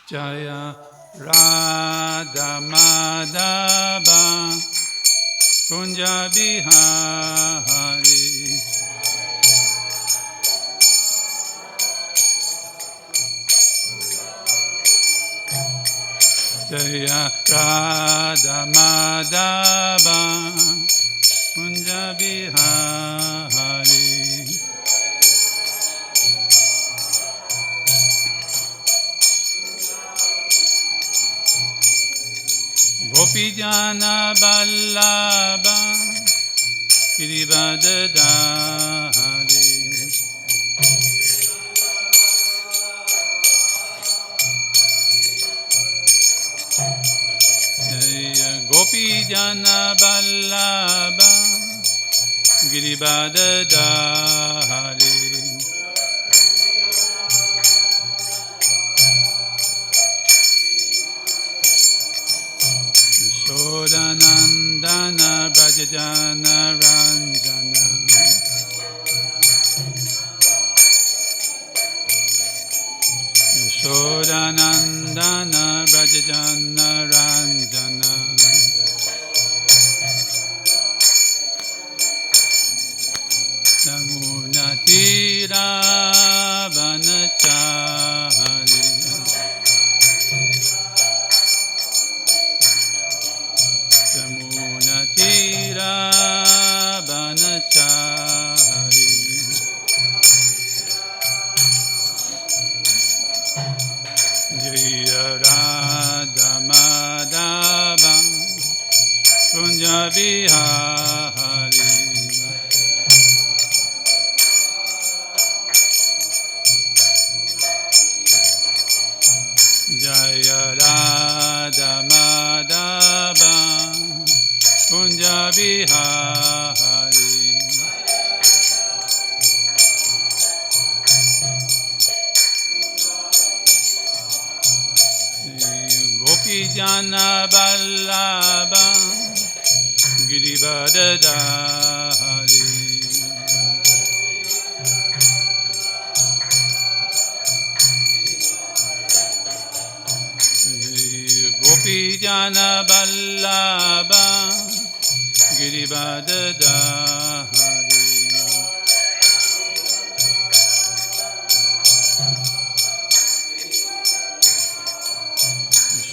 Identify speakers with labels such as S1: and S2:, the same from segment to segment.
S1: Jaya Radha Madhava Kunja Bihari. Jaya Radha Madhava Kunja Bihari. Gopijana Vallabha Girivardhari. Gopijana Vallabha Girivardhari. Yashodanandana Brajajana Ranjana. Yashodanandana Brajajana Ranjana. Yamunatira Vanachari. Yamunatira Vanachari. Jaya Radha Madhava Kunja Bihari. Jaya Radha Madhava Kunja Bihari. Gopijana Vallabha Girivardhari. Gopijana Vallabha Girivardhari.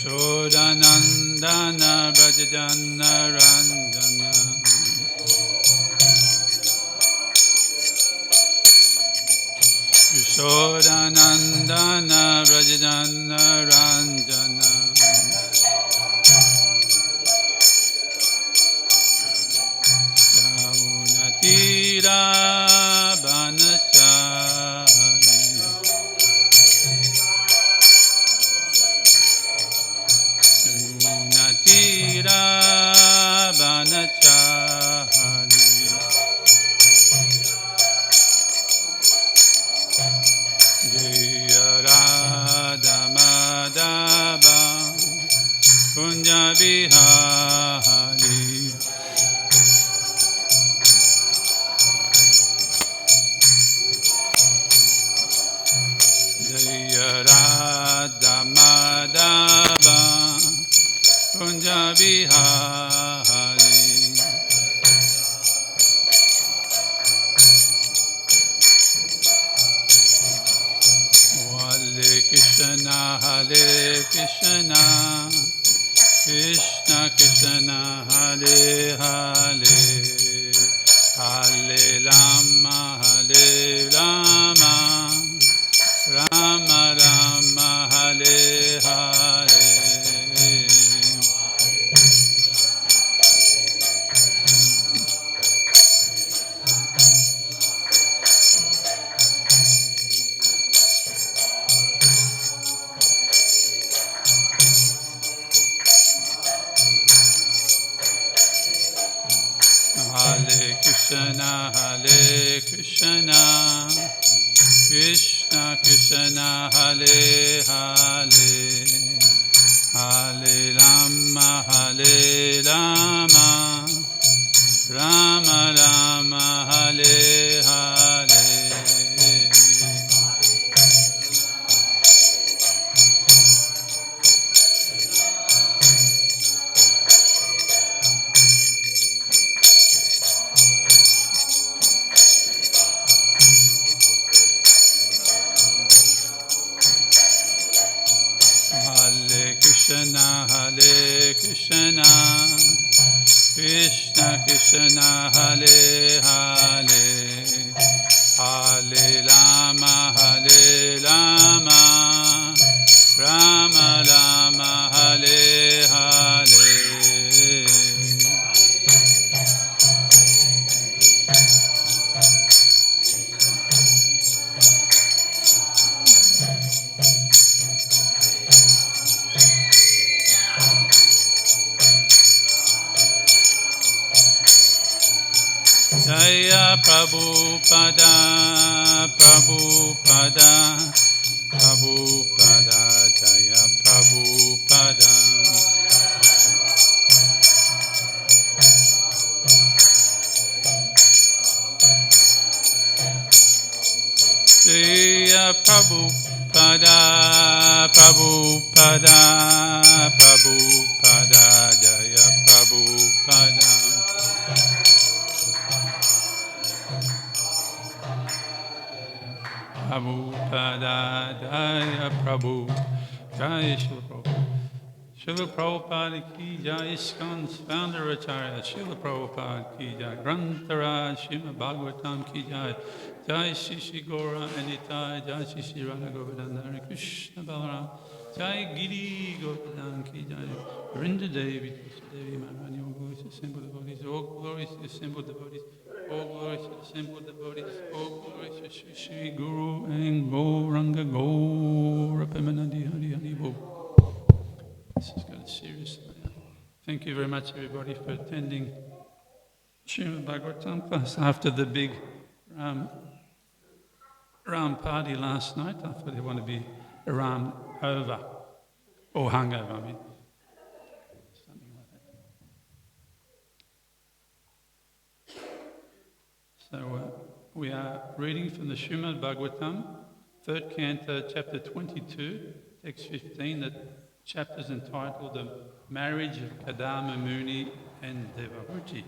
S1: Yashodanandana Brajajana Ranjana. Yashodanandana Brajajana Ranjana. Yamunatira Vanachari. Yamunatira Vanachari. Jaya Radha Madhava Kunja Bihari. Jaya Radha Madhava Kunja Bihari. Hare Krishna Hare Krishna Krishna Krishna Hare Hare Hare Rama Hare Rama Rama Rama Hare Hare. Hare Krishna Hare Krishna Krishna Krishna Hare Hare Hare Rama Hare Rama Rama Rama Hare Hare. Krishna, Hare Krishna, Krishna Krishna, Hare Hare, Hare Rama, Rama Rama, Hare Hare. Jaya Prabhupada, Prabhupada, Prabhupada, Jaya Prabhupada. Jaya Prabhupada, Prabhupada, Prabhupada, Jaya Prabhupada. Prabhupada, Jaya Prabhu, Jaya Shila Prabhupada. Srila Prabhupada ki jai, ISKCON's founder Acharya, Srila Prabhupada ki jai, Grantaraj, Srimad Bhagavatam ki jai, Jai Shri Gora Anitai, Jai Shri Radha Govardhana, Hare Krishna Balaram, Jai Giri Govardhana ki jai, Vrinda Devi, Devi Maharani, all glories to assembled devotees, all glories to assembled devotees, all glories to assembled devotees, all glories to Shri Shri Guru and Gauranga Gaura Pemanandi Hari Hari Bo. This is got a serious. Thank you very much, everybody, for attending Srimad Bhagavatam class after the big Ram party last night. I thought they want to be Ram over or hungover. I mean, something like that. So we are reading from the Srimad Bhagavatam, 3rd Canto, chapter 22, text 15. That chapter is entitled "The Marriage of Kadama Muni and Devahuti."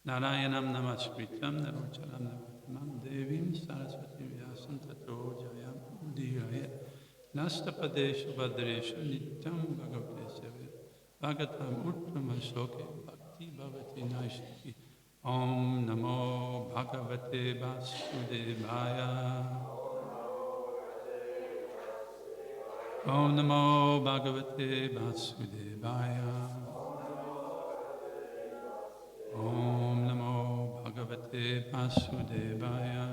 S1: Narayanam namaskritam narocharam namatamam devim saraswati vyasam tato jayam udiyaya nastapadesha badresha nityam bhagavate sevya bhagatam uttama sloke bhakti bhavati naishti. Om namo bhagavate vasudevaya. Om namo bhagavate vasudevaya. Om namo bhagavate vasudevaya.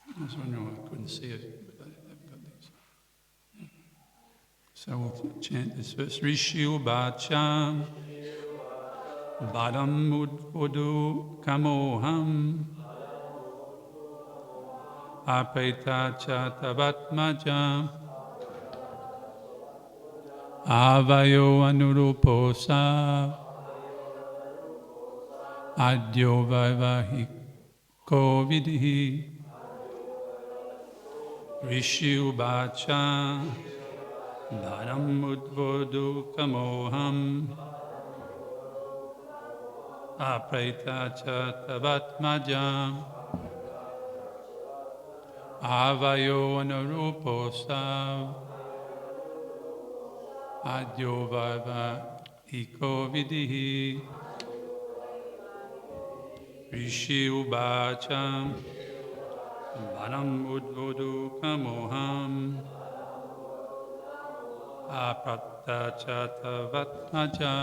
S1: I was wondering why I couldn't see it, but I've got these. So we'll chant this verse. Rishyubhacham Vadam Udvodu Kamoham Apeta Chatavatmajam Avayo Anuruposa Adyo Vaivahiko Vidhi Rishyubhacham Dharam Udvodu Kamoham Apraita Chatavatmajam Avayo Anuruposav Adyo Vaivahiko Vidhi Rishyubhacham Dharam Udvodu Kamoham Apratta Chatavatmaja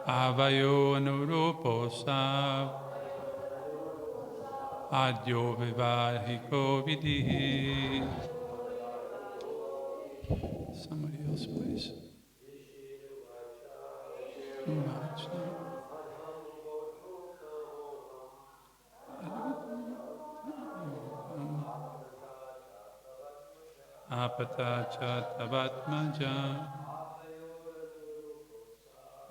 S1: Avayo Anuruposav Adyo Vivahiko Vidhi. Somebody else, please. Apata Chatavatmaja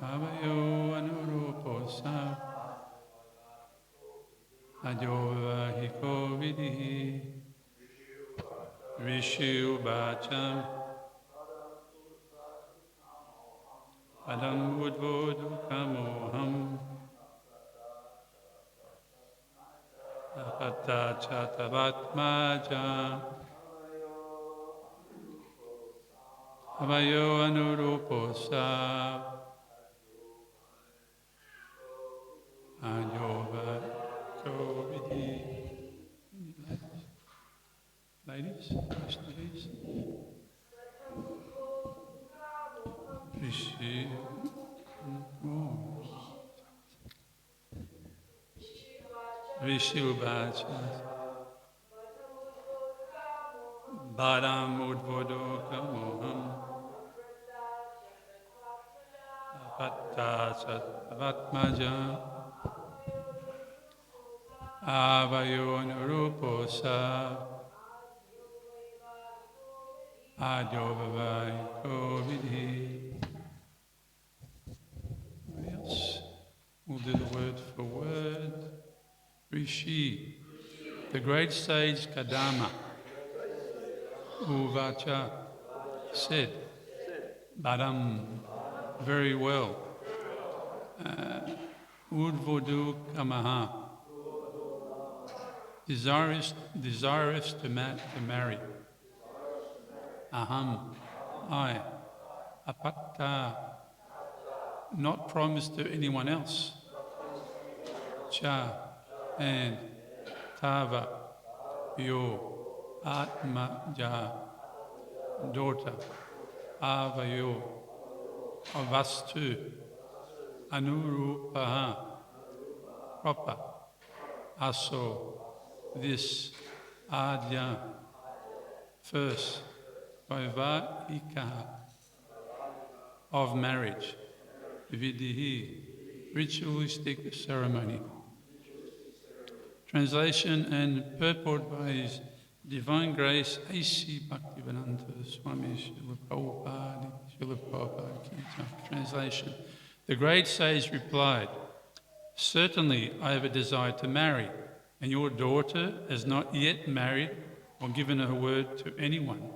S1: Avayo Anuruposa Adyo Vidhi Rishyubhacham Padam udvodukamoham. Apata chatavatmaja. Avayo anuruposa. Ajova kovidhi. Ladies, ladies. Rishi. Vishilvacha. Badam udvodokamoham. Apata chatavatmaja. Avayo anuruposa. Ajovavai kovidhi. Yes, we'll do the word for word. Rishi, the great sage Kadama, Uvacha, said, Badam, very well. Udvodu Kamaha, desirous to marry. Aham, I. Apatta, not promised to anyone else. Cha, and Tava, your Atmaja, daughter. Avayo, of us too. Anurupaha, proper. Aso, this. Adya, first. Vaivahikaha, of marriage. Vidihi, ritualistic ceremony. Translation and purport by His Divine Grace A.C. Bhaktivedanta Swami Srila Prabhupada Ki Jai. Translation. The great sage replied, certainly I have a desire to marry, and your daughter has not yet married or given her word to anyone.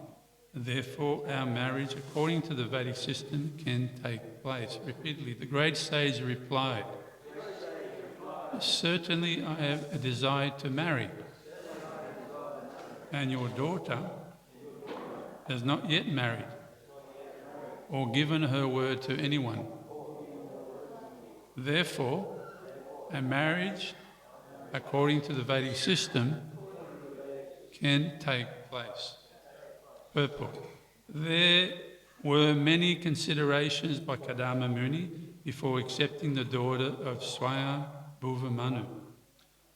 S1: Therefore, our marriage, according to the Vedic system, can take place. Repeatedly, the great sage replied, certainly I have a desire to marry, and your daughter has not yet married or given her word to anyone. Therefore, a marriage, according to the Vedic system, can take place. Purport. There were many considerations by Kadama Muni before accepting the daughter of Swayam Bhuva Manu.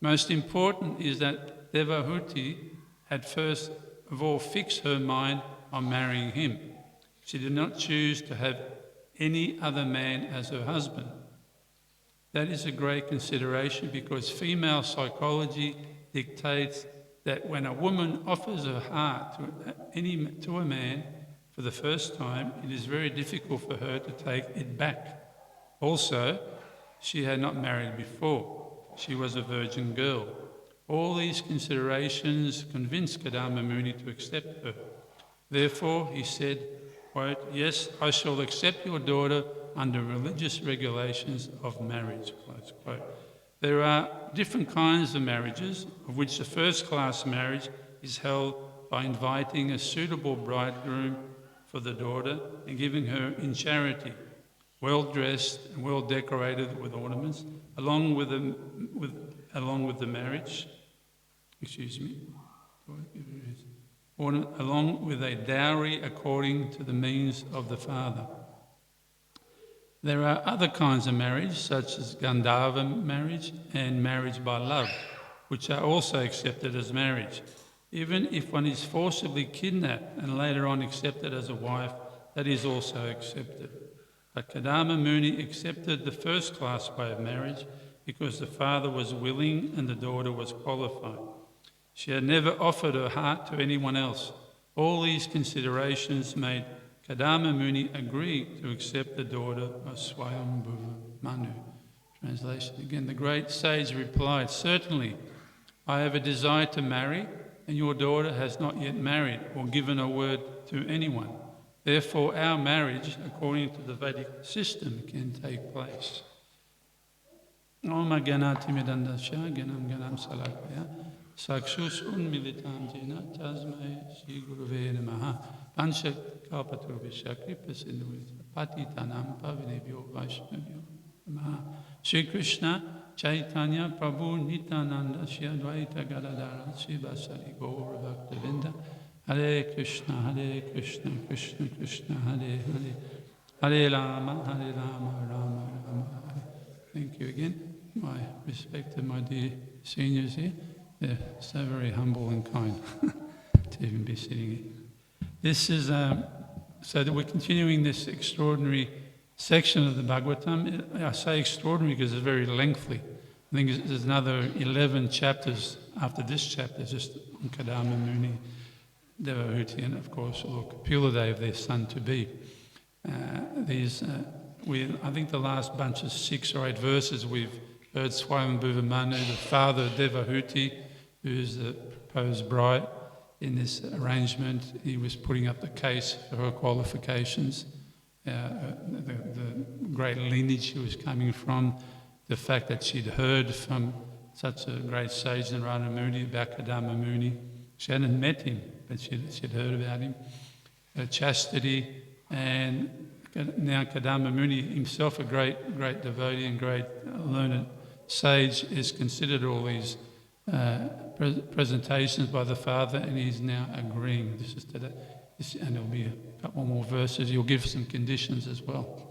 S1: Most important is that Devahuti had first of all fixed her mind on marrying him. She did not choose to have any other man as her husband. That is a great consideration because female psychology dictates that when a woman offers her heart to a man for the first time, it is very difficult for her to take it back. Also, she had not married before. She was a virgin girl. All these considerations convinced Kadama Muni to accept her. Therefore, he said, quote, yes, I shall accept your daughter under religious regulations of marriage, close quote. There are different kinds of marriages, of which the first-class marriage is held by inviting a suitable bridegroom for the daughter and giving her in charity, well-dressed and well-decorated with ornaments, along with the marriage, along with a dowry according to the means of the father. There are other kinds of marriage, such as Gandharva marriage and marriage by love, which are also accepted as marriage. Even if one is forcibly kidnapped and later on accepted as a wife, that is also accepted. But Kadama Muni accepted the first-class way of marriage because the father was willing and the daughter was qualified. She had never offered her heart to anyone else. All these considerations made Kadama Muni agreed to accept the daughter of Swayambhuva Manu. Translation again, the great sage replied, certainly, I have a desire to marry, and your daughter has not yet married or given a word to anyone. Therefore, our marriage, according to the Vedic system, can take place. Om Ganati Midandasya Ganam Ganam Salakaya Sakshus Unmilitam Jena Tasmai Shri Guruve Namaha Pancha Kalpatu Vishakripa Sindhu Patitanam Pavinebhyo Vaishnavyo Namaha Shri Krishna Chaitanya Prabhu Nityananda Shri Advaita Gadadhara Srivasari Gaura Bhaktavinda Hare Krishna Krishna Krishna Hare Hare Hare Rama Rama Rama Hare. Thank you again. My respect to my dear seniors here. They're so very humble and kind to even be sitting here. This is, so that we're continuing this extraordinary section of the Bhagavatam. I say extraordinary because it's very lengthy. I think there's another 11 chapters after this chapter, just on Kadama Muni, Devahuti, and of course Lord Kapila, their son-to-be. I think the last bunch of 6 or 8 verses we've heard Swayambhuva Manu, the father of Devahuti, who's the proposed bride in this arrangement. He was putting up the case for her qualifications, the great lineage she was coming from, the fact that she'd heard from such a great sage Narada Muni about Kadama Muni. She hadn't met him, but she'd heard about him. Her chastity, and now Kadama Muni himself, a great devotee and great learned sage, is considered all these presentations by the father, and he's now agreeing. This is today, and there'll be a couple more verses. You'll give some conditions as well,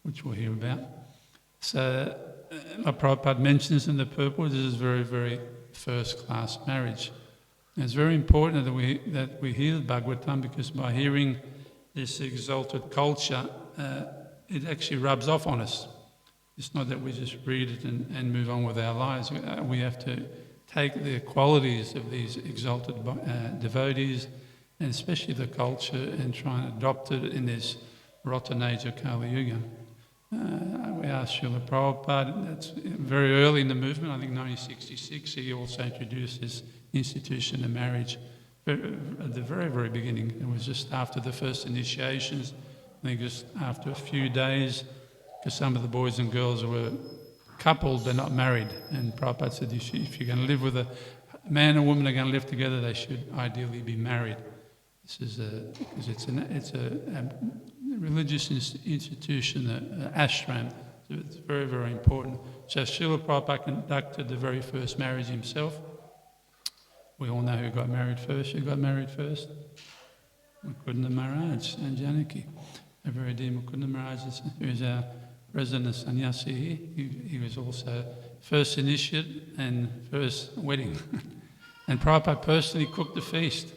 S1: which we'll hear about. So, like Prabhupada mentions in the purport, this is very, very first-class marriage. And it's very important that we hear the Bhagavatam, because by hearing this exalted culture, it actually rubs off on us. It's not that we just read it and move on with our lives. We have to take the qualities of these exalted devotees, and especially the culture, and try and adopt it in this rotten age of Kali Yuga. We asked Srila Prabhupada, that's very early in the movement, I think 1966, he also introduced this institution of marriage. At the very, very beginning, it was just after the first initiations, I think just after a few days, because some of the boys and girls were coupled but not married. And Prabhupada said, if you're going to live with a man and woman are going to live together, they should ideally be married. This is because it's a religious institution, an ashram. So it's very, very important. So Srila Prabhupada conducted the very first marriage himself. We all know who got married first. Who got married first? Mukunda Maharaj and Janaki. A very dear Mukunda Maharaj, who is our resident sannyasi here. He was also first initiate and first wedding. And Prabhupada personally cooked the feast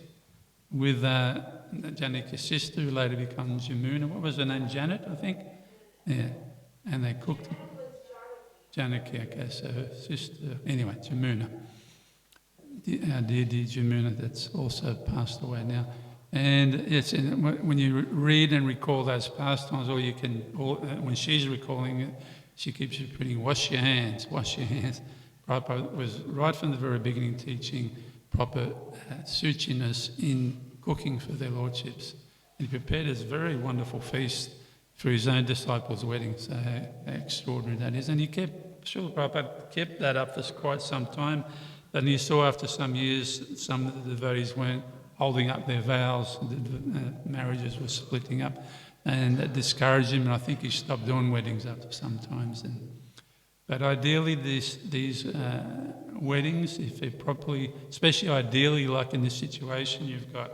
S1: with Janaki's sister, who later becomes Yamuna. What was her name? Janet, I think? Yeah. And they cooked Janaki, okay, so her sister, anyway, Yamuna. Our dear Jamuna, that's also passed away now. And it's when you read and recall those pastimes, or you can, when she's recalling it, she keeps repeating, wash your hands, wash your hands. Prabhupada was right from the very beginning teaching proper suchiness in cooking for their lordships. And he prepared this very wonderful feast for his own disciples' wedding. So how extraordinary that is. And Srila Prabhupada kept that up for quite some time. But he saw after some years, some of the devotees weren't holding up their vows, the marriages were splitting up, and that discouraged him, and I think he stopped doing weddings after some times. But ideally, these weddings, if they're properly, especially ideally like in this situation, you've got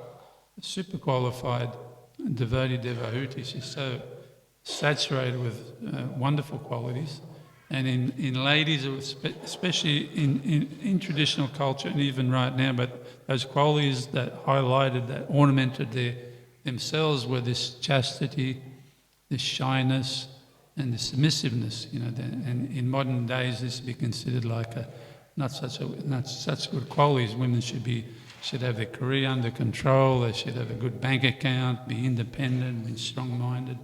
S1: a super qualified devotee, she's so saturated with wonderful qualities. And in ladies, especially in traditional culture, and even right now, but those qualities that highlighted, that ornamented themselves were this chastity, this shyness, and the submissiveness. And in modern days, this would be considered like not such good qualities. Women should have their career under control. They should have a good bank account, be independent, be strong-minded.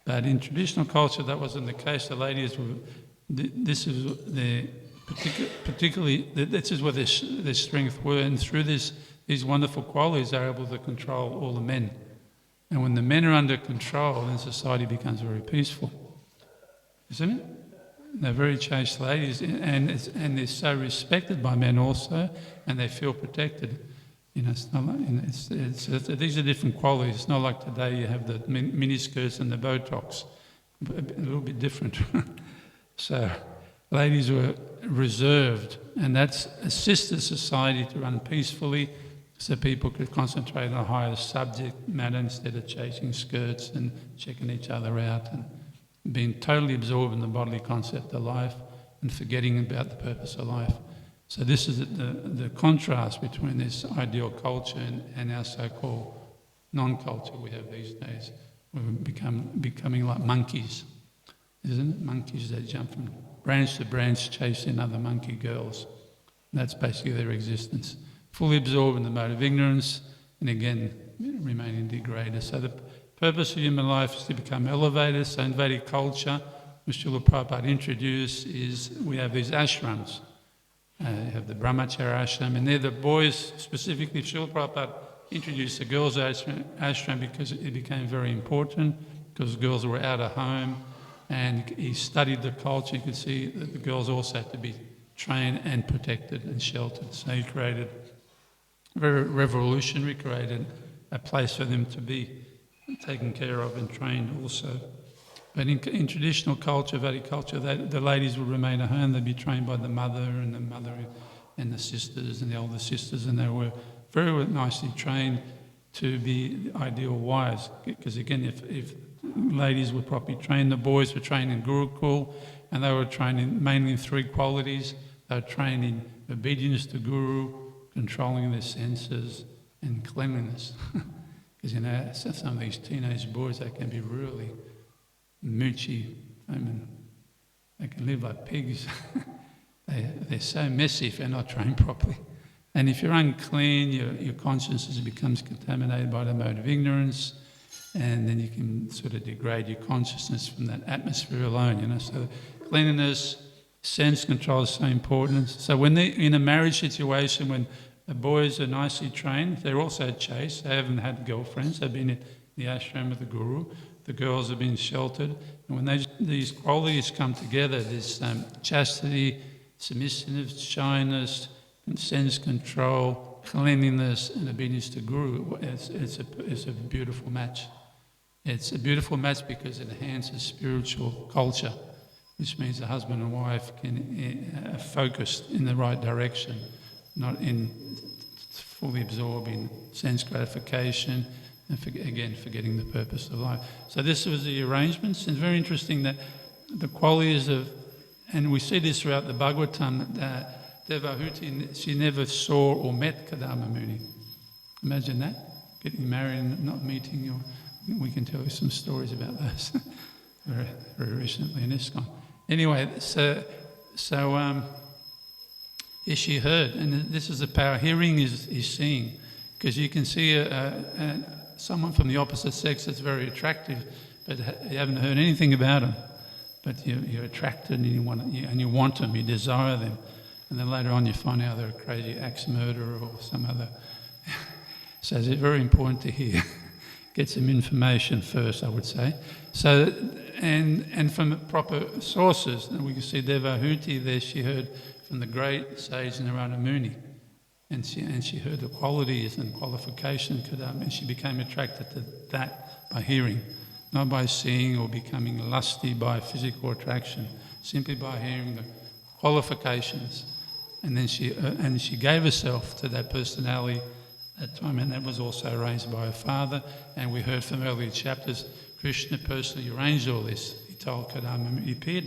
S1: But in traditional culture, that wasn't the case. The ladies were. This is their particularly. This is where their strength were, and through these wonderful qualities, they're able to control all the men. And when the men are under control, then society becomes very peaceful, isn't it? They're very chaste ladies, and they're so respected by men also, and they feel protected. It's not like, these are different qualities. It's not like today you have the miniskirts and the Botox. A little bit different. So ladies were reserved, and that's assisted society to run peacefully, so people could concentrate on a higher subject matter instead of chasing skirts and checking each other out and being totally absorbed in the bodily concept of life and forgetting about the purpose of life. So this is the contrast between this ideal culture and our so-called non-culture we have these days. We're becoming like monkeys, isn't it? Monkeys that jump from branch to branch chasing other monkey girls. That's basically their existence. Fully absorbed in the mode of ignorance, and again, remaining degraded. So the purpose of human life is to become elevated. So in Vedic culture, which Srila Prabhupada introduced, is we have these ashrams. You have the Brahmacharya ashram, and they're the boys, specifically Srila Prabhupada introduced the girls' ashram because it became very important, because girls were out of home, and he studied the culture. You could see that the girls also had to be trained and protected and sheltered. So he created, very revolutionary, created a place for them to be taken care of and trained also. But in traditional culture, Vedic culture, the ladies would remain at home. They'd be trained by the mother and the sisters and the older sisters, and they were very nicely trained to be ideal wives. Because again, if ladies were properly trained, the boys were trained in Gurukul, and they were trained mainly in three qualities. They were trained in obedience to Guru, controlling their senses, and cleanliness. Because some of these teenage boys, they can be really moochy. I mean, they can live like pigs. They're so messy if they're not trained properly. And if you're unclean, your consciousness becomes contaminated by the mode of ignorance, and then you can sort of degrade your consciousness from that atmosphere alone, So cleanliness, sense control is so important. So when they're in a marriage situation, when the boys are nicely trained, they're also chaste, they haven't had girlfriends, they've been in the ashram of the Guru, the girls have been sheltered, and when these qualities come together, there's chastity, submissiveness, shyness, and sense control, cleanliness, and obedience to Guru. It's a beautiful match. It's a beautiful match because it enhances spiritual culture, which means the husband and wife can focus in the right direction, not in fully absorbing sense gratification and forgetting the purpose of life. So this was the arrangements, and it's very interesting that the qualities of, and we see this throughout the Bhagavatam, that Devahuti, she never saw or met Kadama Muni. Imagine that, getting married and not meeting your, we can tell you some stories about those very, very recently in ISKCON. Anyway, so she heard, and this is the power. Hearing is seeing, because you can see someone from the opposite sex that's very attractive, but you haven't heard anything about them. But you're attracted and you want them, you desire them, and then later on you find out they're a crazy axe murderer or some other. So it's very important to hear, get some information first, I would say. So and from proper sources, and we can see Devahuti there. She heard from the great sage Narada Muni, and she heard the qualities and qualifications, and she became attracted to that by hearing, not by seeing or becoming lusty by physical attraction, simply by hearing the qualifications. And then she gave herself to that personality at that time, and that was also arranged by her father. And we heard from earlier chapters, Krishna personally arranged all this. He told Kadama Muni, he appeared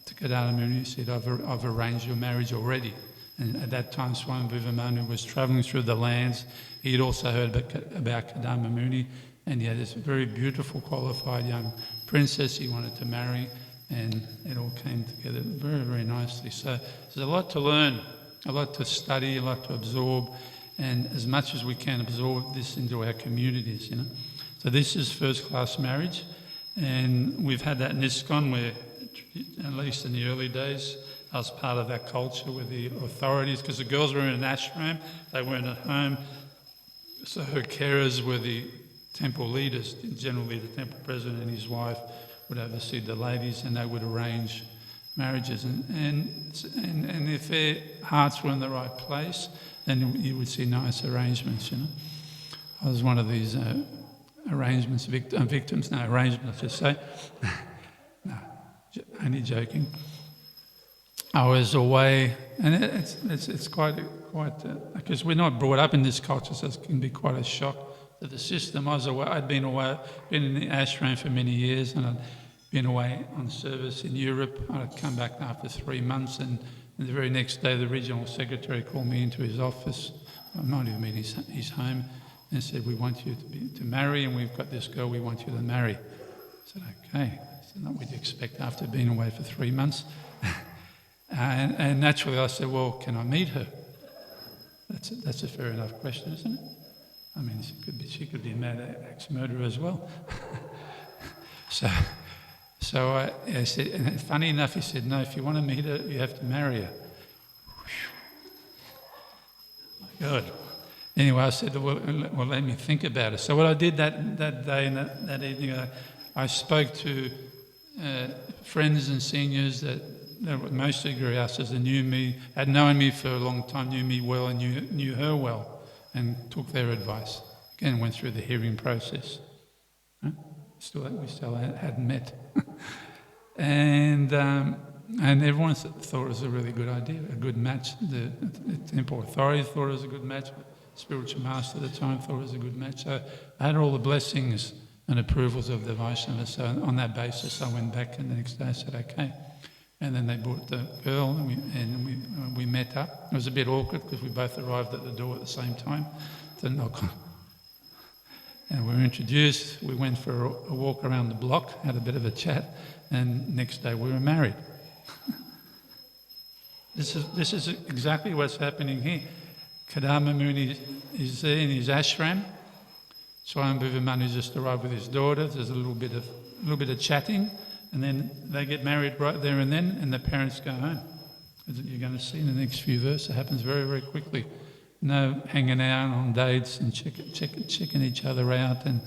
S1: to Kadama Muni, he said, I've arranged your marriage already. And at that time, Swami Vivamanu was travelling through the lands. He had also heard about Kadama Muni, and he had this very beautiful, qualified young princess he wanted to marry, and it all came together very, very nicely. So there's a lot to learn, a lot to study, a lot to absorb, and as much as we can absorb this into our communities, So this is first-class marriage, and we've had that in ISKCON where, at least in the early days, I was part of that culture with the authorities, because the girls were in an ashram, they weren't at home, so her carers were the temple leaders, generally the temple president and his wife, would oversee the ladies, and they would arrange marriages. And if their hearts were in the right place, then you would see nice arrangements, you know. I was one of these arrangements, victims, no, arrangements, I should say. No, only joking. I was away, and it's quite because we're not brought up in this culture, so it can be quite a shock to the system. I was away. I'd been in the ashram for many years, and I'd been away on service in Europe. I'd come back after 3 months, and the very next day, the regional secretary called me into his office. I might even mean his home, and said, "We want you to marry, and we've got this girl we want you to marry." I said, "Okay." I said, "Not what you'd expect after being away for 3 months." And naturally I said, "Well, can I meet her?" That's a fair enough question, isn't it? I mean, she could be a mad ex-murderer as well. So I said, and funny enough, he said, "No, if you want to meet her, you have to marry her." My God. Anyway, I said, well, let me think about it. So what I did that day and that evening, I spoke to friends and seniors that were mostly Grihastas that knew me, had known me for a long time, knew me well and knew her well, and took their advice. Again, went through the hearing process. Huh? We still hadn't met. And everyone thought it was a really good idea, a good match. The temple authorities thought it was a good match. The spiritual master at the time thought it was a good match. So I had all the blessings and approvals of the Vaishnavas. So on that basis, I went back, and the next day I said, "Okay." And then they brought the girl, and we met up. It was a bit awkward because we both arrived at the door at the same time to knock on. And we were introduced. We went for a walk around the block, had a bit of a chat, and next day we were married. This is exactly what's happening here. Kadama Muni is there in his ashram. Swayambhuva Manu just arrived with his daughter. There's a little bit of chatting. And then they get married right there and then, and the parents go home. As you're going to see in the next few verses, it happens very, very quickly. No hanging out on dates and checking each other out and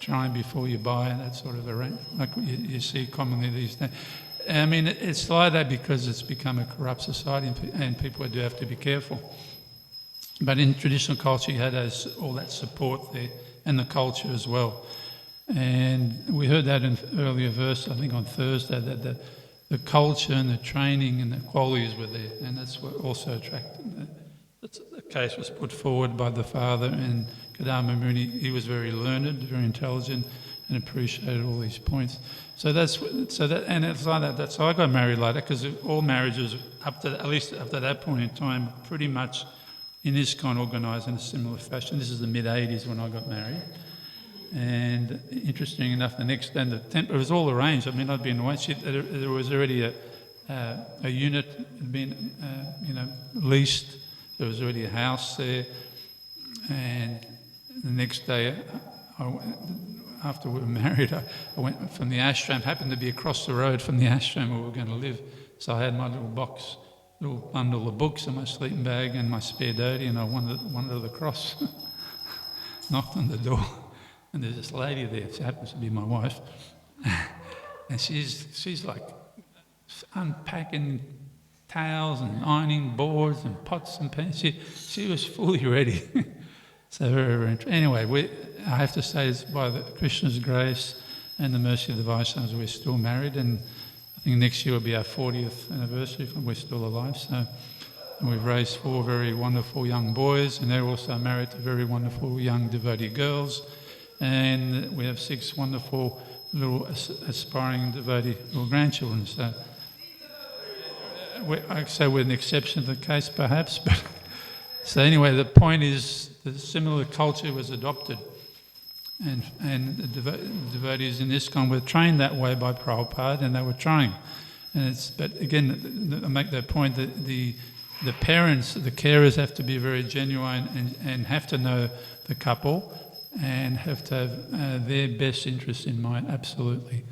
S1: trying before you buy and that sort of arrangement, like you see commonly these days. I mean, it's like that because it's become a corrupt society, and people do have to be careful. But in traditional culture, you had all that support there, and the culture as well. And we heard that in earlier verse, I think on Thursday, that the culture and the training and the qualities were there, and that's what also attracted. The case was put forward by the father, and Kadama Muni, he was very learned, very intelligent, and appreciated all these points. And it's like that. That's how I got married like that, because all marriages at least up to that point in time, pretty much in ISKCON organised in a similar fashion. This is the mid-80s when I got married. And interesting enough, the next day, it was all arranged. I mean, I'd been away. There was already a unit had been, leased. There was already a house there. And the next day, after we were married, I went from the ashram. Happened to be across the road from the ashram where we were going to live. So I had my little bundle of books in my sleeping bag and my spare dhoti, and I wandered across. Knocked on the door. And there's this lady there, she happens to be my wife, and she's like unpacking towels and ironing boards and pots and pans. She was fully ready. So very, very interesting. Anyway, I have to say, it's by Krishna's grace and the mercy of the Vaishnavas, we're still married, and I think next year will be our 40th anniversary when we're still alive. So, and we've raised 4 very wonderful young boys, and they're also married to very wonderful young devotee girls. And we have 6 wonderful little aspiring devotee little grandchildren. So I'd say we're an exception to the case, perhaps. But so anyway, the point is that similar culture was adopted, and the devotees in ISKCON were trained that way by Prabhupada, and they were trying. But again, I make that point that the parents, the carers, have to be very genuine and have to know the couple, and have to have their best interests in mind, absolutely.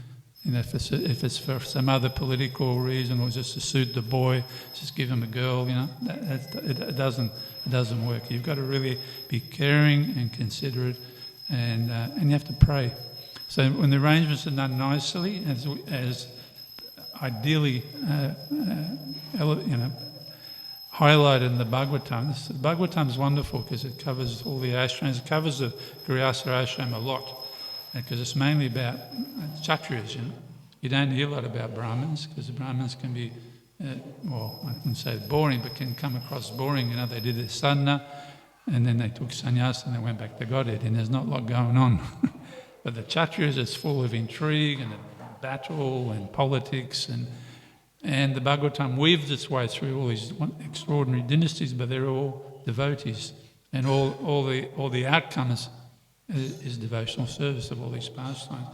S1: If it's for some other political reason or just to suit the boy, just give him a girl, it doesn't work. You've got to really be caring and considerate and you have to pray. So when the arrangements are done nicely, as ideally, highlighted in the Bhagavatam. The Bhagavatam is wonderful because it covers all the ashrams. It covers the Grihastha ashram a lot because it's mainly about Kshatriyas. You don't hear a lot about Brahmins because the Brahmins can be, I wouldn't say boring, but can come across boring. They did their sadhana and then they took sannyas and they went back to Godhead, and there's not a lot going on. But the Kshatriyas, it's full of intrigue and battle and politics, and the Bhagavatam weaves its way through all these extraordinary dynasties, but they're all devotees, and all the outcomes is devotional service of all these pastimes.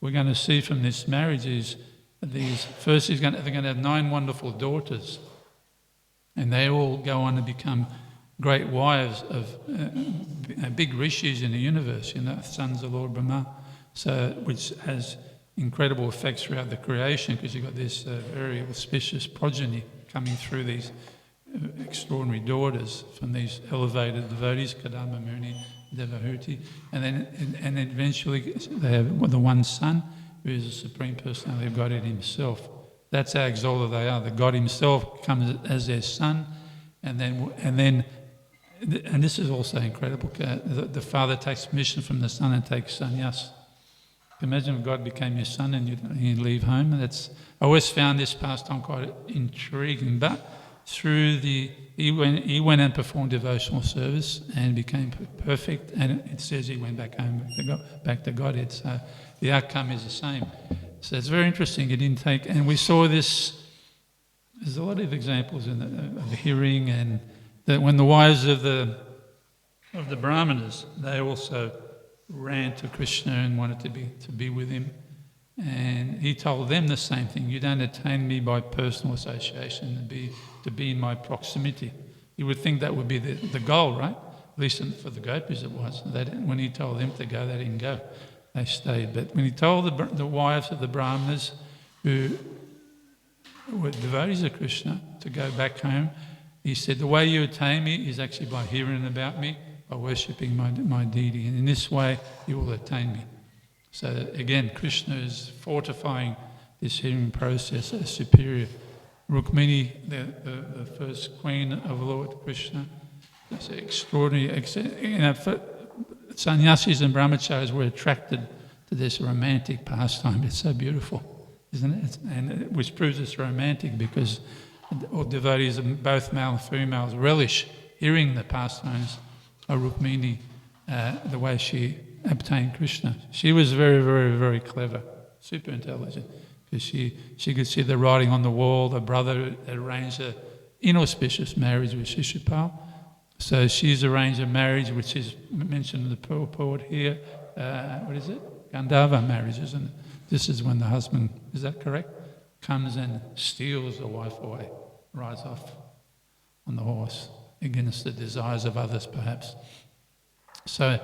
S1: We're going to see from this marriage is they're going to have 9 wonderful daughters, and they all go on to become great wives of big rishis in the universe, sons of Lord Brahma, which has incredible effects throughout the creation because you've got this very auspicious progeny coming through these extraordinary daughters from these elevated devotees, Kadamba, Muni, Devahuti, and then eventually they have the one son who is the Supreme Personality of Godhead himself. That's how exalted they are. The God himself comes as their son, and this is also incredible. The father takes permission from the son and takes sannyas. Imagine if God became your son and you leave home. I always found this pastime quite intriguing. But he went and performed devotional service and became perfect. And it says he went back home, back to Godhead. So the outcome is the same. So it's very interesting. He didn't take, and we saw this. There's a lot of examples of the hearing, and that when the wives of the Brahmanas, they also ran to Krishna and wanted to be with him, and he told them the same thing. You don't attain me by personal association, to be in my proximity. You would think that would be the goal, right? At least for the gopis it was. When he told them to go, they didn't go. They stayed. But when he told the wives of the Brahmanas who were devotees of Krishna to go back home, he said, the way you attain me is actually by hearing about me, by worshipping my deity, and in this way you will attain me. So again, Krishna is fortifying this hearing process as superior. Rukmini, the first queen of Lord Krishna, is extraordinary. Sannyasis and brahmacharis were attracted to this romantic pastime. It's so beautiful, isn't it? And which proves it's romantic because all devotees, both male and females, relish hearing the pastimes of Rukmini, the way she obtained Krishna. She was very, very, very clever, super intelligent, because she could see the writing on the wall. The brother had arranged an inauspicious marriage with Shishupal. So she's arranged a marriage which is mentioned in the purport here. What is it? Gandharva marriage, isn't it? This is when the husband, is that correct? Comes and steals the wife away, rides off on the horse against the desires of others, perhaps. So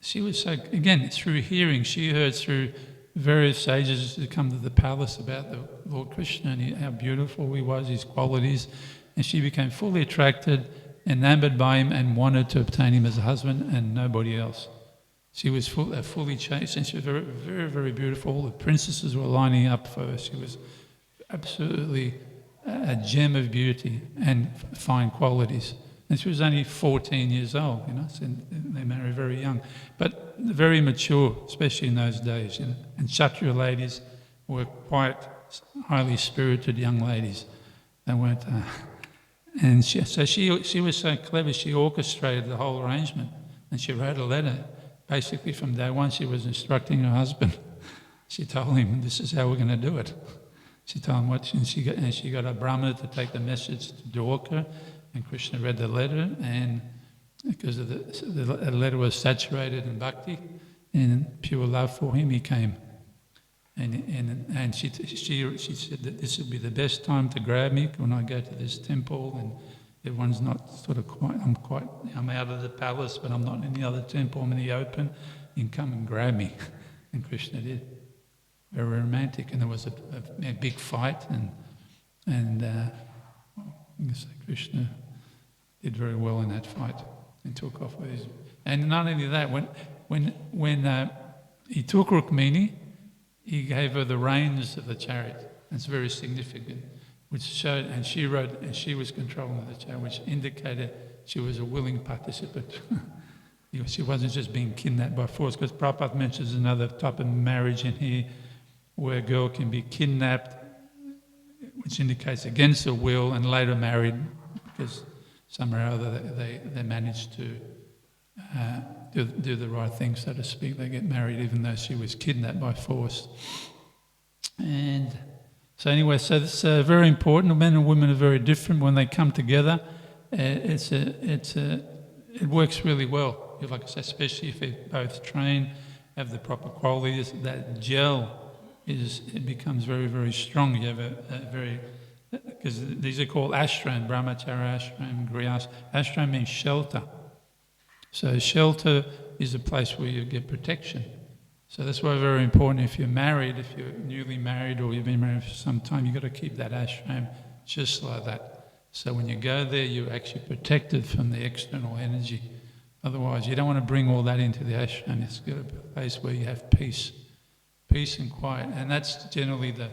S1: she was so, again, through hearing, she heard through various sages who come to the palace about the Lord Krishna and how beautiful he was, his qualities, and she became fully attracted, enamored by him, and wanted to obtain him as a husband and nobody else. She was fully chaste, and she was very, very, very beautiful. All the princesses were lining up for her. She was absolutely a gem of beauty and fine qualities. And she was only 14 years old, so they married very young. But very mature, especially in those days, And Kshatriya ladies were quite highly spirited young ladies. They weren't... And she was so clever, she orchestrated the whole arrangement. And she wrote a letter. Basically, from day one, she was instructing her husband. She told him, this is how we're going to do it. She told him what, and she got a Brahmana to take the message to Dwarka, and Krishna read the letter, and because the letter was saturated in bhakti and pure love for him, he came. And she said that this would be the best time to grab me when I go to this temple, and everyone's not sort of I'm out of the palace, but I'm not in the other temple, I'm in the open. You can come and grab me. And Krishna did. Very romantic, and there was a big fight, and I guess Krishna did very well in that fight.
S2: and took off with his... And not only that, when he took Rukmini, he gave her the reins of the chariot. That's very significant, which showed, and she rode, and she was controlling the chariot, which indicated she was a willing participant. She wasn't just being kidnapped by force, because Prabhupada mentions another type of marriage in here where a girl can be kidnapped, which indicates against her will, and later married because somehow or other they managed to do the right thing, so to speak. They get married even though she was kidnapped by force. And so anyway, so it's very important. Men and women are very different. When they come together, it works really well. Like I say, especially if they both train, have the proper qualities, that gel it becomes very, very strong. You have a very, because these are called ashram, brahmacharya ashram, grihas. Ashram means shelter. So shelter is a place where you get protection. So that's why it's very important if you're married, if you're newly married or you've been married for some time, you've got to keep that ashram just like that. So when you go there, you're actually protected from the external energy. Otherwise, you don't want to bring all that into the ashram. It's got to be a place where you have peace and quiet. And that's generally the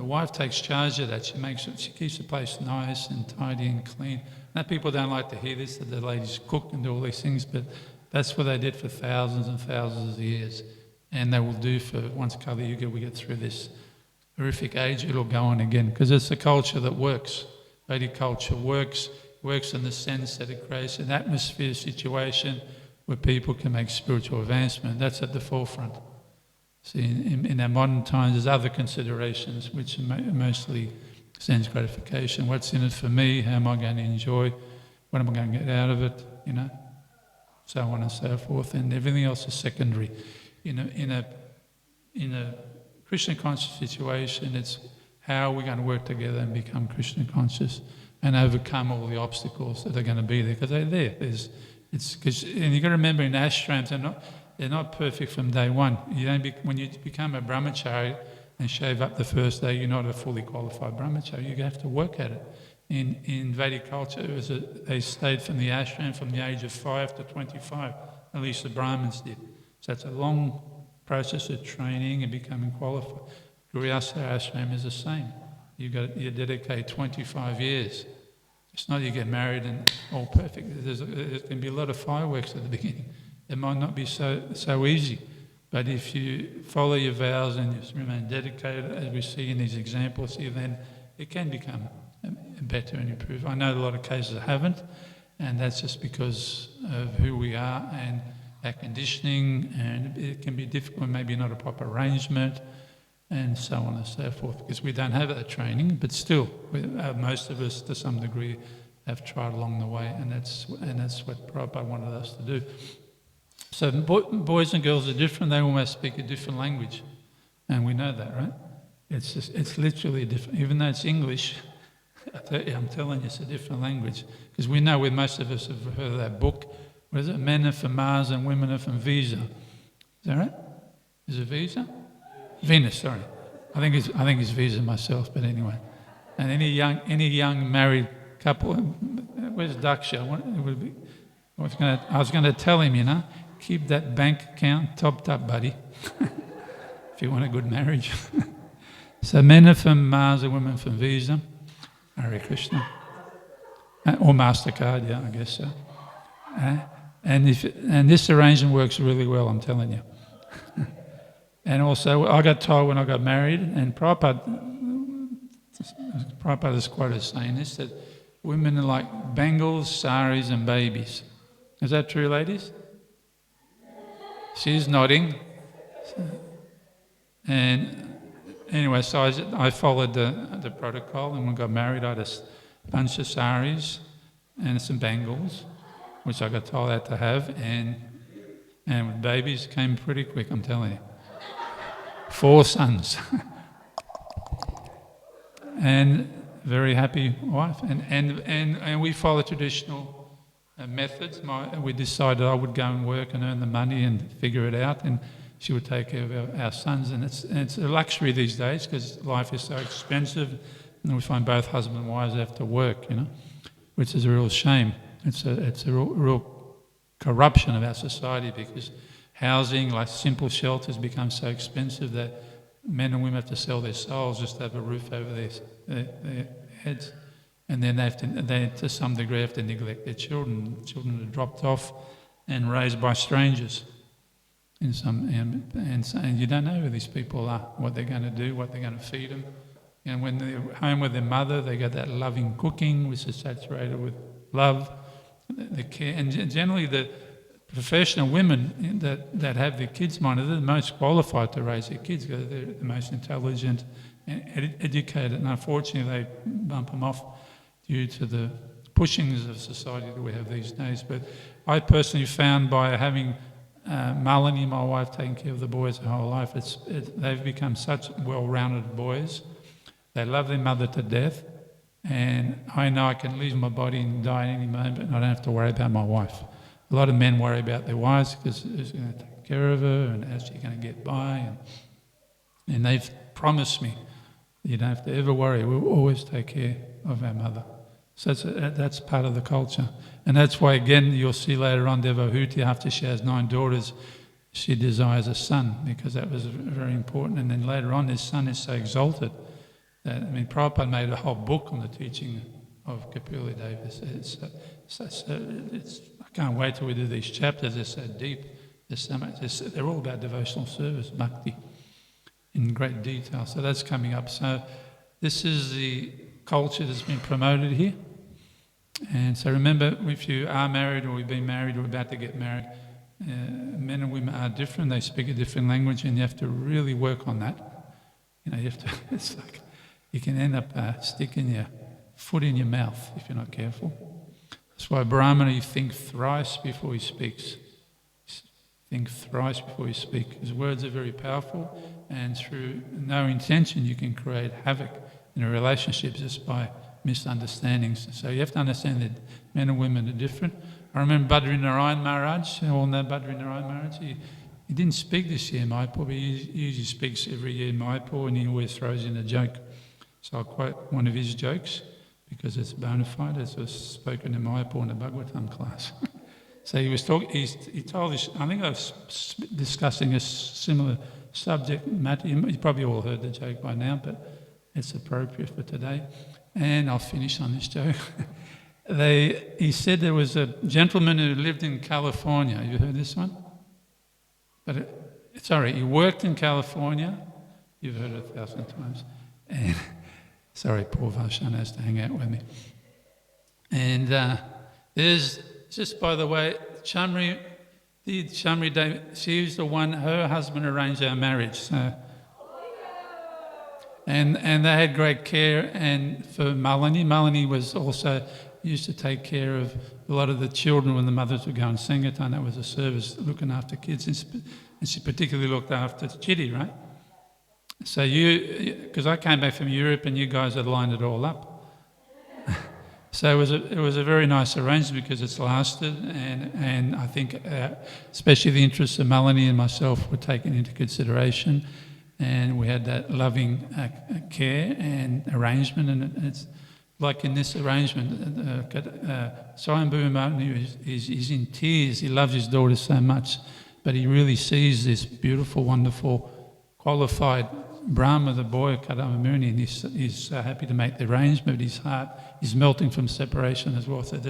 S2: wife takes charge of that. She keeps the place nice and tidy and clean. Now, people don't like to hear this, that the ladies cook and do all these things, but that's what they did for thousands and thousands of years. And they will do for, once Kali Yuga we get through this horrific age, it'll go on again. Because it's a culture that works. Vedic culture works in the sense that it creates an atmosphere situation where people can make spiritual advancement. That's at the forefront. See, in our modern times, there's other considerations which are mostly sense gratification. What's in it for me? How am I going to enjoy? What am I going to get out of it? So on and so forth. And everything else is secondary. In a Krishna conscious situation, it's how we're going to work together and become Krishna conscious and overcome all the obstacles that are going to be there, because they're there. And you've got to remember, in ashrams, they're not perfect from day one. When you become a brahmachari and shave up the first day, you're not a fully qualified brahmachari. You have to work at it. In Vedic culture, they stayed from the ashram from the age of 5 to 25. At least the Brahmins did. So it's a long process of training and becoming qualified. Grihastha ashram is the same. You dedicate 25 years. It's not you get married and all perfect. There can be a lot of fireworks at the beginning. It might not be so easy. But if you follow your vows and you remain dedicated, as we see in these examples here, then it can become better and improve. I know a lot of cases haven't, and that's just because of who we are and our conditioning, and it can be difficult, maybe not a proper arrangement, and so on and so forth, because we don't have that training, but still, most of us to some degree have tried along the way, and that's what Prabhupada wanted us to do. So boys and girls are different, they almost speak a different language, and we know that, right? It's literally different, even though it's English. I'm telling you, it's a different language, because we know most of us have heard of that book. What is it? Men are from Mars and women are from Visa. Is that right? Is it Visa? Venus, sorry. I think it's Visa myself, but anyway. And any young married couple, where's Daksha? I was going to tell him, keep that bank account topped up, buddy, if you want a good marriage. So men are from Mars and women from Visa. Hare Krishna. Or MasterCard, yeah, I guess so. And this arrangement works really well, I'm telling you. And also, I got told when I got married, and Prabhupada is quoted saying this, that women are like bangles, saris and babies. Is that true, ladies? She's nodding. And anyway, so I followed the protocol, and when I got married, I had a bunch of saris and some bangles, which I got told I had to have, and with babies came pretty quick, I'm telling you. 4 sons. And very happy wife. And we follow traditional methods. We decided I would go and work and earn the money and figure it out, and she would take care of our sons. And it's a luxury these days because life is so expensive, and we find both husband and wives have to work, which is a real shame. It's a real corruption of our society, because housing, like simple shelters, becomes so expensive that men and women have to sell their souls just to have a roof over their heads. And then they to some degree have to neglect their children. Children are dropped off and raised by strangers. And you don't know who these people are, what they're going to do, what they're going to feed them. And when they're home with their mother, they get that loving cooking, which is saturated with love, the care. And generally the professional women that have their kids monitored are the most qualified to raise their kids, because they're the most intelligent and educated. And unfortunately, they bump them off due to the pushings of society that we have these days. But I personally found, by having Melanie, my wife, taking care of the boys their whole life, they've become such well-rounded boys. They love their mother to death, and I know I can leave my body and die at any moment, and I don't have to worry about my wife. A lot of men worry about their wives, because who's going to take care of her and how's she going to get by. And they've promised me, you don't have to ever worry, we'll always take care of our mother. So that's part of the culture. And that's why, again, you'll see later on Devahuti, after she has 9 daughters, she desires a son, because that was very important. And then later on, this son is so exalted that, Prabhupada made a whole book on the teaching of Kapila Deva. I can't wait till we do these chapters. They're so deep. There's so much. They're all about devotional service, bhakti, in great detail. So that's coming up. So this is the culture that's been promoted here. And so remember, if you are married, or you've been married, or about to get married, men and women are different. They speak a different language, and you have to really work on that. You have to. It's like you can end up sticking your foot in your mouth if you're not careful. That's why Brahmana, you think thrice before he speaks. Think thrice before you speak. His words are very powerful, and through no intention you can create havoc in a relationship just by misunderstandings. So you have to understand that men and women are different. I remember Badrinarayan Maharaj, you all know Badrinarayan Maharaj. He didn't speak this year in Mayapur, but he usually speaks every year in Mayapur, and he always throws in a joke. So I'll quote one of his jokes, because it's bona fide, as was spoken in Mayapur in the Bhagavatam class. So he was talking, he told this, I think I was discussing a similar subject matter. You probably all heard the joke by now, but it's appropriate for today. And I'll finish on this joke. He said there was a gentleman who lived in California. Have you heard this one? He worked in California. You've heard it 1,000 times. And sorry, poor Varshan has to hang out with me. And there's, just by the way, Chamri Devi, she was the one, her husband arranged our marriage. So, and they had great care. And for Melanie was also used to take care of a lot of the children when the mothers would go on Sankirtan. That was a service looking after kids. And she particularly looked after Chitty, right? So because I came back from Europe and you guys had lined it all up. So it was a very nice arrangement, because it's lasted, and I think especially the interests of Melanie and myself were taken into consideration, and we had that loving care and arrangement. And it's like in this arrangement, Swayambhu Mani is in tears. He loves his daughter so much, but he really sees this beautiful, wonderful, qualified Brahma, the boy of Kadama Muni, and he's so happy to make the arrangement, but his heart is melting from separation as well. So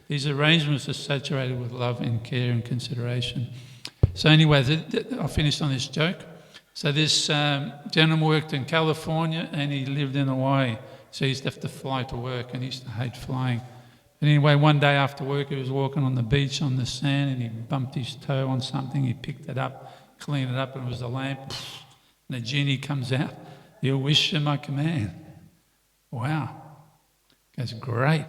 S2: these arrangements are saturated with love and care and consideration. So anyway, I'll finish on this joke. So this gentleman worked in California, and he lived in Hawaii. So he used to have to fly to work, and he used to hate flying. But anyway, one day after work, he was walking on the beach on the sand, and he bumped his toe on something. He picked it up, cleaned it up, and it was a lamp. And the genie comes out. Your wish and my command. Wow. He goes, great.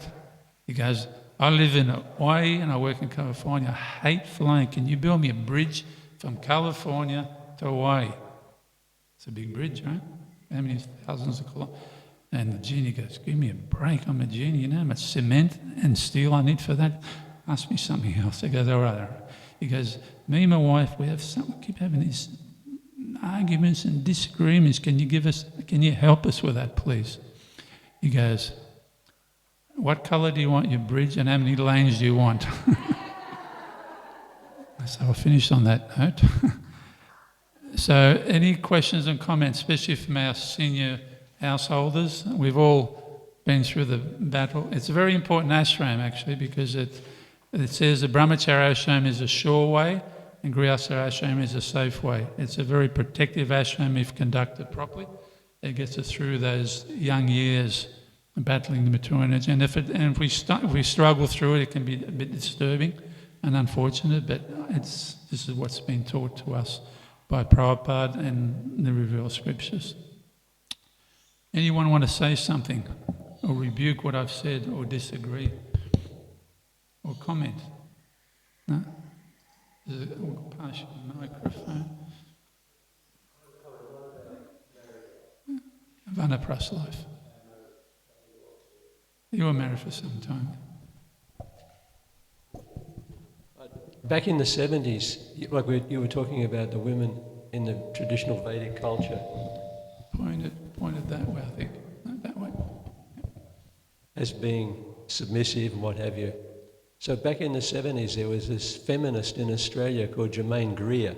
S2: He goes, I live in Hawaii and I work in California. I hate flying. Can you build me a bridge from California to Hawaii? It's a big bridge, right? How many thousands of kilometers? And the genie goes, give me a break. I'm a genie. You know how much cement and steel I need for that? Ask me something else. He goes, all right. He goes, me and my wife, we keep having these arguments and disagreements. Can you help us with that, please? He goes, what colour do you want your bridge and how many lanes do you want? So I'll finish on that note. So any questions and comments, especially from our senior householders? We've all been through the battle. It's a very important ashram actually, because it says the Brahmacharya ashram is a sure way and Grihastha ashram is a safe way. It's a very protective ashram if conducted properly. It gets us through those young years battling the material energy. And if we struggle through it, it can be a bit disturbing and unfortunate, but this is what's been taught to us by Prabhupada and the revealed scriptures. Anyone want to say something or rebuke what I've said or disagree or comment? No? We'll pass you the microphone. Vanapras life. You were married for some time.
S3: Back in the 70s, like you were talking about the women in the traditional Vedic culture.
S2: Pointed that way, I think. No, that way.
S3: As being submissive and what have you. So back in the 70s, there was this feminist in Australia called Germaine Greer.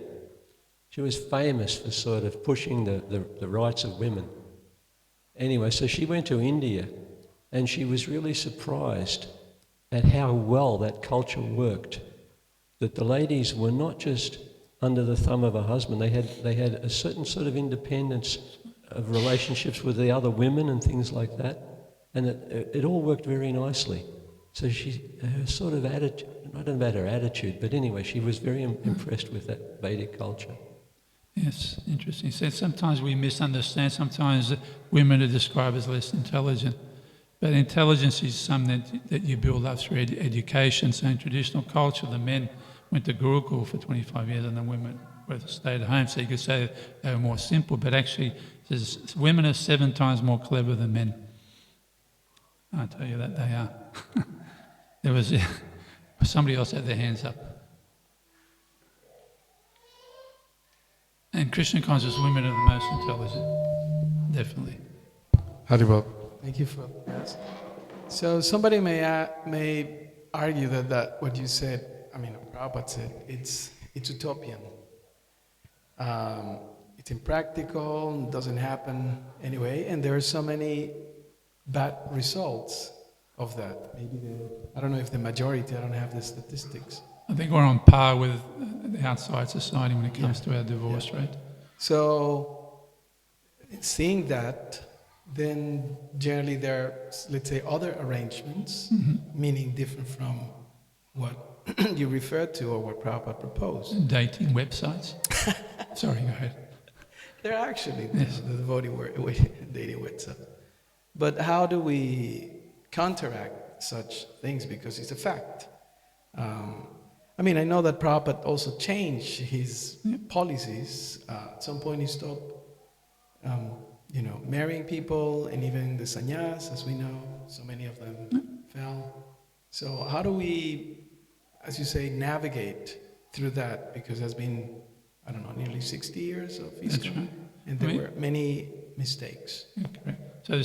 S3: She was famous for sort of pushing the rights of women. Anyway, so she went to India and she was really surprised at how well that culture worked. That the ladies were not just under the thumb of a husband, they had a certain sort of independence of relationships with the other women and things like that, and it all worked very nicely. So her sort of attitude, I don't know about her attitude, but anyway, she was very impressed with that Vedic culture.
S2: Yes, interesting. So sometimes we misunderstand, sometimes women are described as less intelligent, but intelligence is something that you build up through education. So in traditional culture, the men went to Gurukul for 25 years and the women stayed at home. So you could say they were more simple, but actually women are 7 times more clever than men. I tell you that they are. There was somebody else had their hands up. And Krishna conscious women are the most intelligent, definitely.
S4: Haribol. Thank you for that. So somebody may argue that what you said, Prabhupada said, it's utopian. It's impractical, doesn't happen anyway, and there are so many bad results of that. Maybe I don't know if the majority, I don't have the statistics.
S2: I think we're on par with the outside society when it comes to our divorce rate.
S4: So, seeing that, then generally there are, let's say, other arrangements, meaning different from what you referred to or what Prabhupada proposed.
S2: Dating websites. Sorry, go ahead.
S4: They're actually the devotee dating websites. But how do we counteract such things? Because it's a fact. I know that Prabhupada also changed his policies. At some point he stopped, marrying people, and even the sannyas, as we know, so many of them fell. So how do we, as you say, navigate through that? Because there's been, nearly 60 years of ISKCON.
S2: That's right.
S4: And there were many mistakes.
S2: Okay. So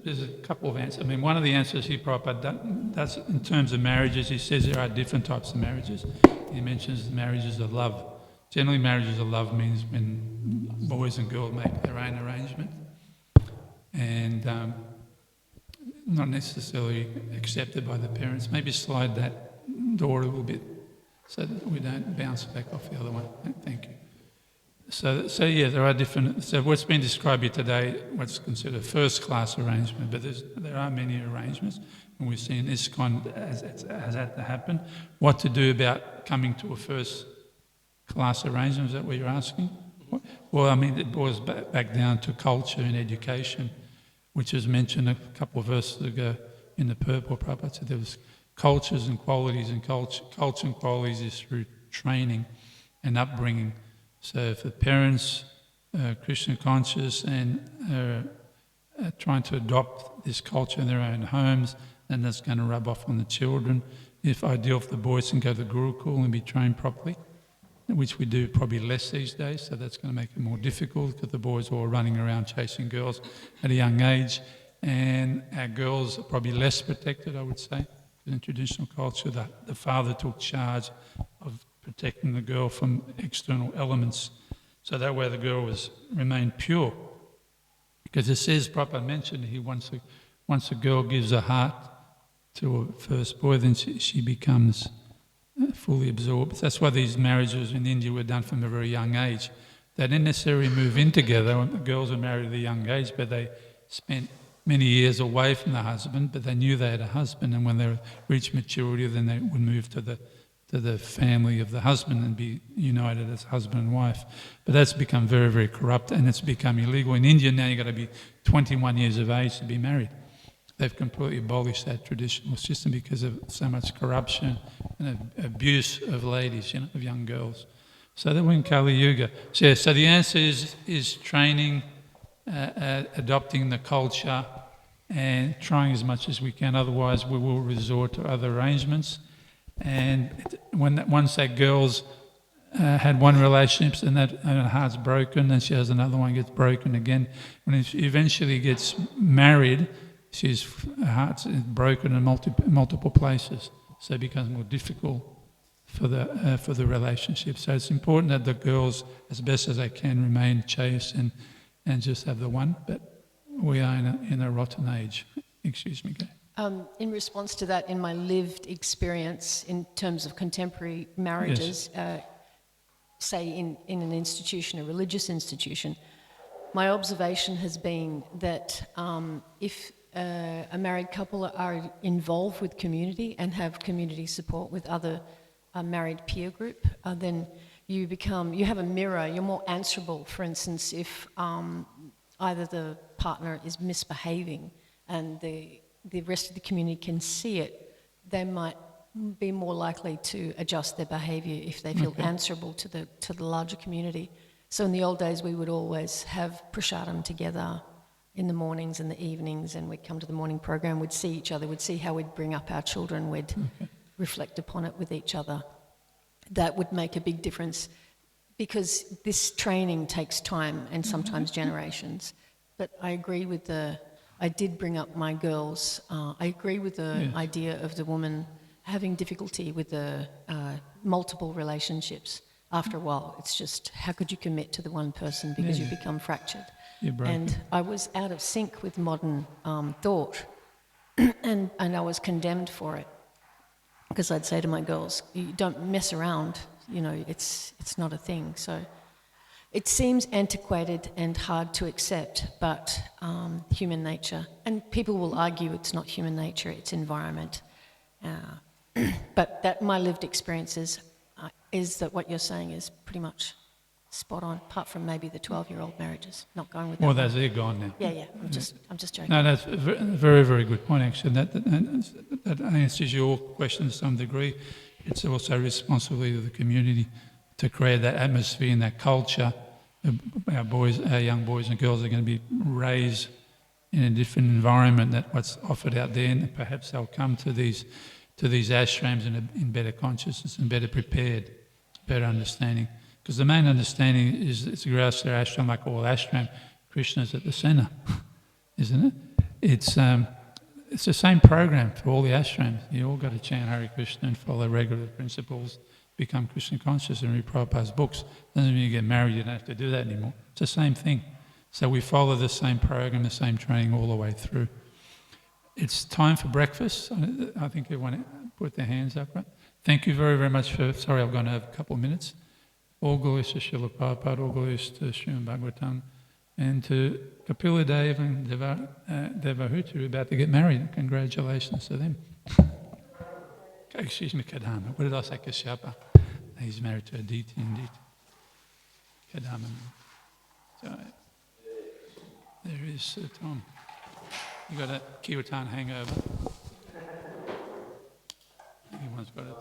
S2: there's a couple of answers. One of the answers he Prabhupada does in terms of marriages, he says there are different types of marriages. He mentions marriages of love. Generally, marriages of love means when boys and girls make their own arrangement and not necessarily accepted by the parents. Maybe slide that door a little bit so that we don't bounce back off the other one. Thank you. So yeah, there are different. So what's been described here today, what's considered a first-class arrangement, but there are many arrangements, and we've seen ISKCON has had to happen. What to do about coming to a first-class arrangement? Is that what you're asking? Well, it boils back down to culture and education, which was mentioned a couple of verses ago in the purple. Prabhupada said there was cultures and qualities, and culture and qualities is through training and upbringing. So if the parents are Krishna conscious and are trying to adopt this culture in their own homes, then that's going to rub off on the children. If ideal for the boys can go to Gurukul and be trained properly, which we do probably less these days, so that's going to make it more difficult because the boys are all running around chasing girls at a young age. and our girls are probably less protected, I would say. In traditional culture, the father took charge of protecting the girl from external elements, so that way the girl remained pure. Because it says, Prabhupada mentioned, once a girl gives her heart to her first boy, then she becomes fully absorbed. That's why these marriages in India were done from a very young age. They didn't necessarily move in together. The girls were married at a young age, but they spent many years away from the husband, but they knew they had a husband, and when they reached maturity, then they would move to the family of the husband and be united as husband and wife. But that's become very, very corrupt, and it's become illegal. In India now, you've got to be 21 years of age to be married. They've completely abolished that traditional system because of so much corruption and abuse of ladies, of young girls. So that we're in Kali Yuga. So the answer is training, adopting the culture, and trying as much as we can. Otherwise, we will resort to other arrangements. And once that girl's had one relationship and her heart's broken, and she has another one, gets broken again. When she eventually gets married, her heart's broken in multiple places, so it becomes more difficult for the relationship. So it's important that the girls, as best as they can, remain chaste and just have the one. But we are in a rotten age. Excuse me, Gay.
S5: In response to that, in my lived experience in terms of contemporary marriages,
S2: Yes.
S5: Say in an institution, a religious institution, my observation has been that if a married couple are involved with community and have community support with other married peer group, then you have a mirror, you're more answerable. For instance, if either the partner is misbehaving and the rest of the community can see it, they might be more likely to adjust their behaviour if they feel answerable to the larger community. So in the old days, we would always have prasadam together in the mornings and the evenings, and we'd come to the morning program, we'd see each other, we'd see how we'd bring up our children, we'd reflect upon it with each other. That would make a big difference, because this training takes time and sometimes generations. But I agree with I did bring up my girls, I agree with the idea of the woman having difficulty with the multiple relationships. After a while, it's just, how could you commit to the one person, because you become fractured. And I was out of sync with modern thought, and I was condemned for it, because I'd say to my girls, you don't mess around, it's not a thing. So it seems antiquated and hard to accept, but human nature, and people will argue it's not human nature, it's environment. But that my lived experiences is that what you're saying is pretty much spot on, apart from maybe the 12-year-old marriages, not going with that.
S2: Well, they're gone now.
S5: Yeah, I'm just joking.
S2: No, that's a very, very good point, actually. That answers your question to some degree. It's also a responsibility of the community to create that atmosphere and that culture. Our young boys and girls are going to be raised in a different environment than what's offered out there, and perhaps they'll come to these ashrams in better consciousness and better prepared, better understanding. Because the main understanding is it's a Grihastha ashram, like all ashram. Krishna's at the centre, isn't it? It's the same program for all the ashrams. You all got to chant Hare Krishna and follow regular principles, become Krishna conscious, and read Prabhupada's books. Doesn't mean you get married, you don't have to do that anymore. It's the same thing. So we follow the same program, the same training all the way through. It's time for breakfast. I think everyone put their hands up, right? Thank you very, very much for... Sorry, I've gone over a couple of minutes. All glories to Srila Prabhupada, all glories to Srimad Bhagavatam, and to Kapila Dev and Devahuti, who are about to get married. Congratulations to them. Excuse me, Kadama. What did I say? Kashyapa. He's married to Aditi, indeed. Kadama. So, there is Tom. You got a Kirtan hangover? Everyone's got it.